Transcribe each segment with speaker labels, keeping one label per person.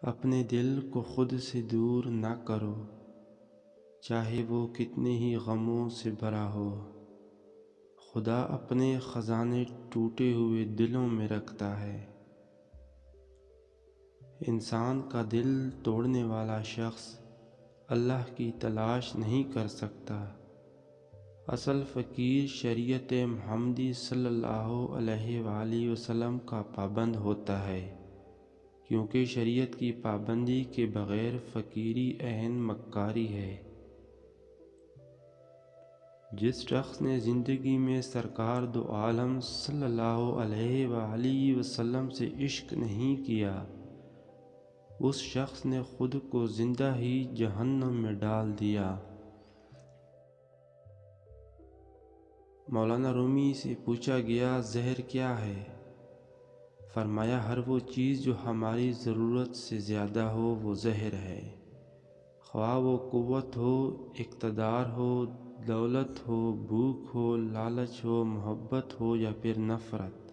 Speaker 1: اپنے دل کو خود سے دور نہ کرو، چاہے وہ کتنے ہی غموں سے بھرا ہو۔ خدا اپنے خزانے ٹوٹے ہوئے دلوں میں رکھتا ہے۔ انسان کا دل توڑنے والا شخص اللہ کی تلاش نہیں کر سکتا۔ اصل فقیر شریعت محمدی صلی اللہ علیہ وآلہ وسلم کا پابند ہوتا ہے، کیونکہ شریعت کی پابندی کے بغیر فقیری عین مکاری ہے۔ جس شخص نے زندگی میں سرکار دو عالم صلی اللہ علیہ وآلہ وسلم سے عشق نہیں کیا، اس شخص نے خود کو زندہ ہی جہنم میں ڈال دیا۔ مولانا رومی سے پوچھا گیا زہر کیا ہے؟ فرمایا ہر وہ چیز جو ہماری ضرورت سے زیادہ ہو وہ زہر ہے، خواہ وہ قوت ہو، اقتدار ہو، دولت ہو، بھوک ہو، لالچ ہو، محبت ہو یا پھر نفرت۔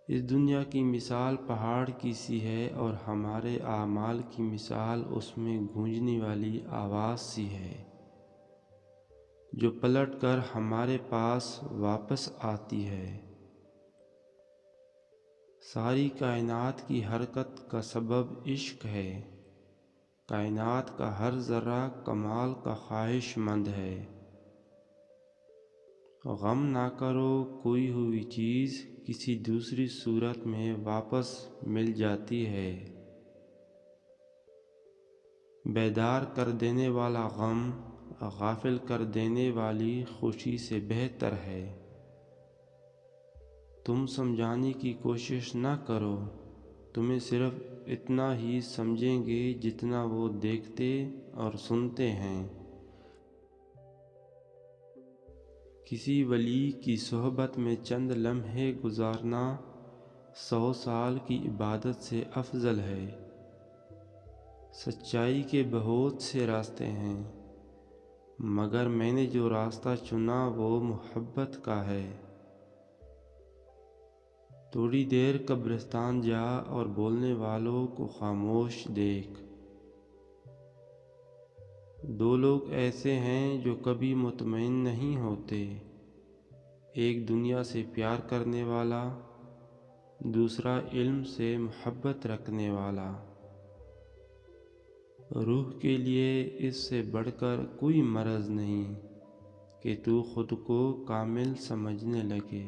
Speaker 1: اس دنیا کی مثال پہاڑ کی سی ہے اور ہمارے اعمال کی مثال اس میں گونجنے والی آواز سی ہے، جو پلٹ کر ہمارے پاس واپس آتی ہے۔ ساری کائنات کی حرکت کا سبب عشق ہے۔ کائنات کا ہر ذرہ کمال کا خواہش مند ہے۔ غم نہ کرو، کھوئی ہوئی چیز کسی دوسری صورت میں واپس مل جاتی ہے۔ بیدار کر دینے والا غم غافل کر دینے والی خوشی سے بہتر ہے۔ تم سمجھانے کی کوشش نہ کرو، تمہیں صرف اتنا ہی سمجھیں گے جتنا وہ دیکھتے اور سنتے ہیں۔ کسی ولی کی صحبت میں چند لمحے گزارنا 100 سال کی عبادت سے افضل ہے۔ سچائی کے بہت سے راستے ہیں، مگر میں نے جو راستہ چنا وہ محبت کا ہے۔ تھوڑی دیر قبرستان جا اور بولنے والوں کو خاموش دیکھ۔ دو لوگ ایسے ہیں جو کبھی مطمئن نہیں ہوتے، ایک دنیا سے پیار کرنے والا، دوسرا علم سے محبت رکھنے والا۔ روح کے لیے اس سے بڑھ کر کوئی مرض نہیں کہ تو خود کو کامل سمجھنے لگے۔